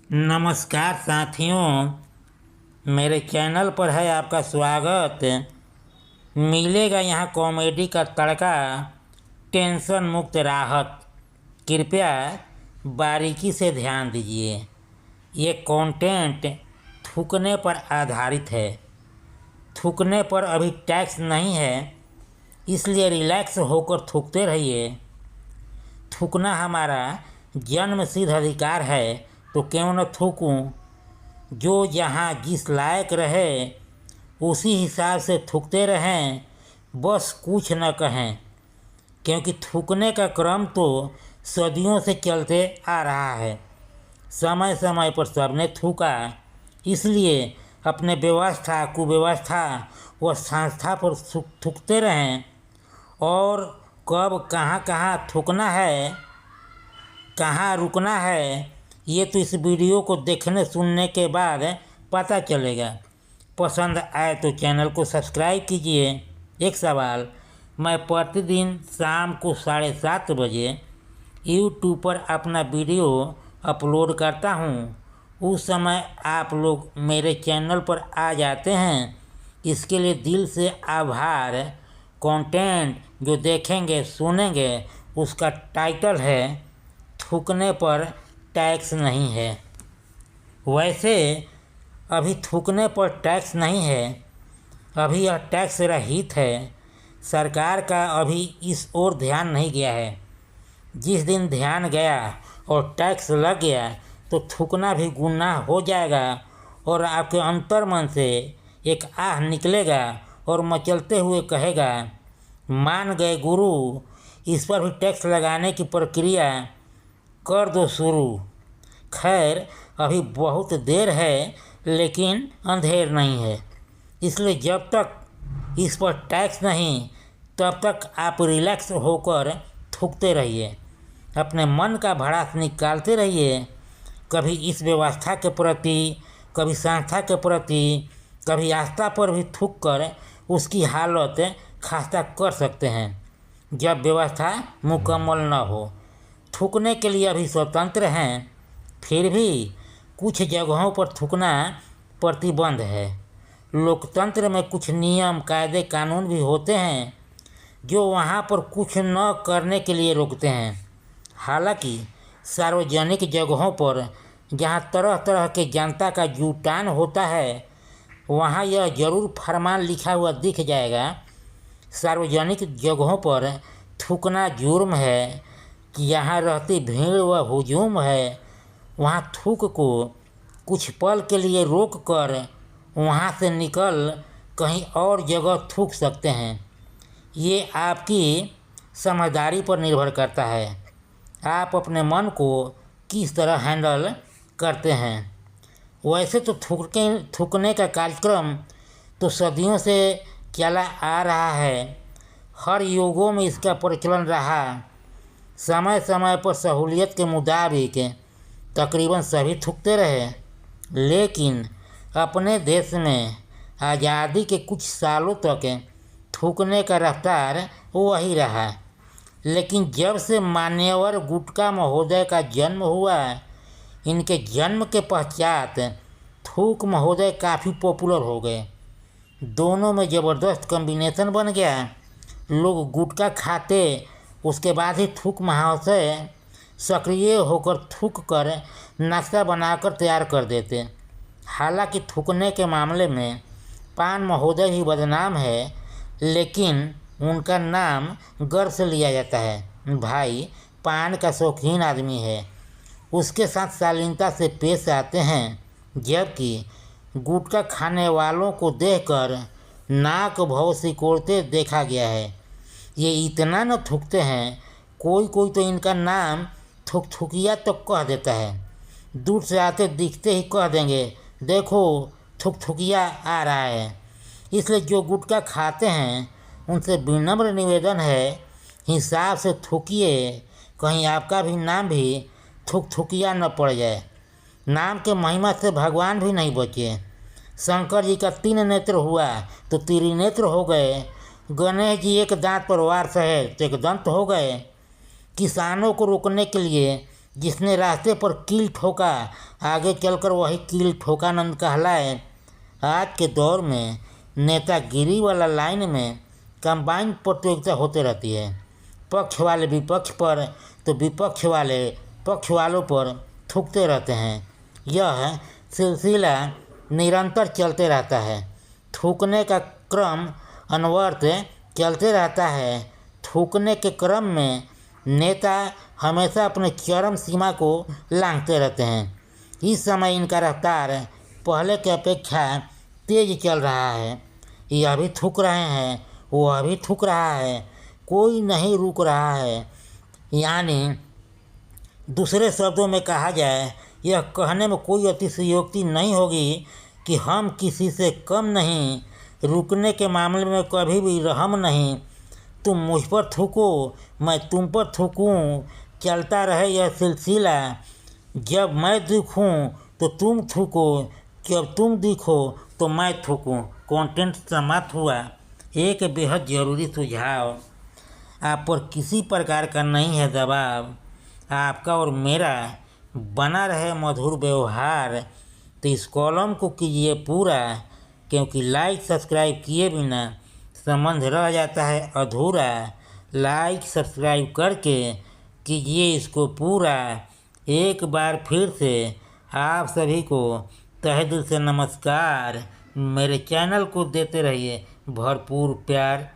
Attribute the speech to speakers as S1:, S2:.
S1: नमस्कार साथियों, मेरे चैनल पर है आपका स्वागत। मिलेगा यहाँ कॉमेडी का तड़का, टेंशन मुक्त राहत। कृपया बारीकी से ध्यान दीजिए। ये कंटेंट थूकने पर आधारित है। थूकने पर अभी टैक्स नहीं है, इसलिए रिलैक्स होकर थूकते रहिए। थूकना हमारा जन्मसिद्ध अधिकार है, तो क्यों न थूकूं। जो जहाँ जिस लायक रहे उसी हिसाब से थूकते रहें, बस कुछ न कहें। क्योंकि थूकने का क्रम तो सदियों से चलते आ रहा है। समय समय पर सबने थूका, इसलिए अपने व्यवस्था कुव्यवस्था व संस्था पर थूकते रहें। और कब कहाँ कहाँ थूकना है, कहाँ रुकना है, ये तो इस वीडियो को देखने सुनने के बाद पता चलेगा। पसंद आए तो चैनल को सब्सक्राइब कीजिए। एक सवाल, मैं प्रतिदिन शाम को 7:30 बजे यूट्यूब पर अपना वीडियो अपलोड करता हूँ। उस समय आप लोग मेरे चैनल पर आ जाते हैं, इसके लिए दिल से आभार। कंटेंट जो देखेंगे सुनेंगे उसका टाइटल है थूकने पर टैक्स नहीं है। वैसे अभी थूकने पर टैक्स नहीं है, अभी यह टैक्स रहित है। सरकार का अभी इस ओर ध्यान नहीं गया है। जिस दिन ध्यान गया और टैक्स लग गया तो थूकना भी गुनाह हो जाएगा और आपके अंतर्मन से एक आह निकलेगा और मचलते हुए कहेगा, मान गए गुरु, इस पर भी टैक्स लगाने की प्रक्रिया कर दो शुरू। खैर, अभी बहुत देर है लेकिन अंधेर नहीं है, इसलिए जब तक इस पर टैक्स नहीं तब तक आप रिलैक्स होकर थूकते रहिए। अपने मन का भड़ास निकालते रहिए। कभी इस व्यवस्था के प्रति, कभी संस्था के प्रति, कभी आस्था पर भी थूक कर उसकी हालत खस्ता कर सकते हैं जब व्यवस्था मुकम्मल न हो। थूकने के लिए अभी स्वतंत्र हैं, फिर भी कुछ जगहों पर थूकना प्रतिबंध है। लोकतंत्र में कुछ नियम कायदे कानून भी होते हैं जो वहाँ पर कुछ न करने के लिए रोकते हैं। हालांकि सार्वजनिक जगहों पर जहाँ तरह तरह के जनता का जुटान होता है, वहाँ यह जरूर फरमान लिखा हुआ दिख जाएगा, सार्वजनिक जगहों पर थूकना जुर्म है। कि यहाँ रहती भीड़ व हुजूम है, वहाँ थूक को कुछ पल के लिए रोक कर वहाँ से निकल कहीं और जगह थूक सकते हैं। ये आपकी समझदारी पर निर्भर करता है, आप अपने मन को किस तरह हैंडल करते हैं। वैसे तो थूकने का कार्यक्रम तो सदियों से चला आ रहा है। हर युगों में इसका प्रचलन रहा। समय समय पर सहूलियत के मुताबिक तकरीबन सभी थूकते रहे, लेकिन अपने देश में आज़ादी के कुछ सालों तक थूकने का रफ्तार वही रहा। लेकिन जब से मान्यवर गुटका महोदय का जन्म हुआ, इनके जन्म के पश्चात थूक महोदय काफ़ी पॉपुलर हो गए। दोनों में ज़बरदस्त कॉम्बिनेशन बन गया। लोग गुटखा खाते, उसके बाद ही थूक महाशय सक्रिय होकर थूक कर नाश्ता बनाकर तैयार कर देते। हालांकि थूकने के मामले में पान महोदय ही बदनाम है, लेकिन उनका नाम गर्व से लिया जाता है। भाई पान का शौकीन आदमी है, उसके साथ शालीनता से पेश आते हैं। जबकि गुटखा खाने वालों को देखकर नाक भौं सिकोड़ते देखा गया है। ये इतना न थूकते हैं, कोई कोई तो इनका नाम थूक थूकिया तो कह देता है। दूर से आते दिखते ही कह देंगे, देखो थूक थूकिया आ रहा है। इसलिए जो गुटखा खाते हैं उनसे विनम्र निवेदन है, हिसाब से थूकिए, कहीं आपका भी नाम भी थूक थूकिया न पड़ जाए। नाम के महिमा से भगवान भी नहीं बचे। शंकर जी का 3 नेत्र हुआ तो त्रिनेत्र हो गए। गणेश जी एक दांत पर वार सहे तो एक दंत हो गए। किसानों को रोकने के लिए जिसने रास्ते पर कील ठोका आगे चलकर वही कील ठोकानंद कहलाए। आज के दौर में नेतागिरी वाला लाइन में कंबाइन प्रतियोगिता होते रहती है। पक्ष वाले विपक्ष पर तो विपक्ष वाले पक्ष वालों पर थूकते रहते हैं। यह सिलसिला निरंतर चलते रहता है। थूकने का क्रम अनवरत चलते रहता है। थूकने के क्रम में नेता हमेशा अपने चरम सीमा को लांघते रहते हैं। इस समय इनका रफ्तार पहले की अपेक्षा तेज चल रहा है। यह भी थूक रहे हैं, वह भी थूक रहा है, कोई नहीं रुक रहा है। यानी दूसरे शब्दों में कहा जाए, यह कहने में कोई अतिशयोक्ति नहीं होगी कि हम किसी से कम नहीं, रुकने के मामले में कभी भी रहम नहीं। तुम मुझ पर थूको, मैं तुम पर थूकूं, चलता रहे यह सिलसिला। जब मैं दिखूं तो तुम थूको, जब तुम दिखो तो मैं थूकूं। कंटेंट समाप्त हुआ। एक बेहद ज़रूरी सुझाव, आप पर किसी प्रकार का नहीं है दबाव, आपका और मेरा बना रहे मधुर व्यवहार। तो इस कॉलम को कीजिए पूरा, क्योंकि लाइक सब्सक्राइब किए बिना संबंध रह जाता है अधूरा। लाइक सब्सक्राइब करके कीजिए इसको पूरा। एक बार फिर से आप सभी को तहे दिल से नमस्कार। मेरे चैनल को देते रहिए भरपूर प्यार।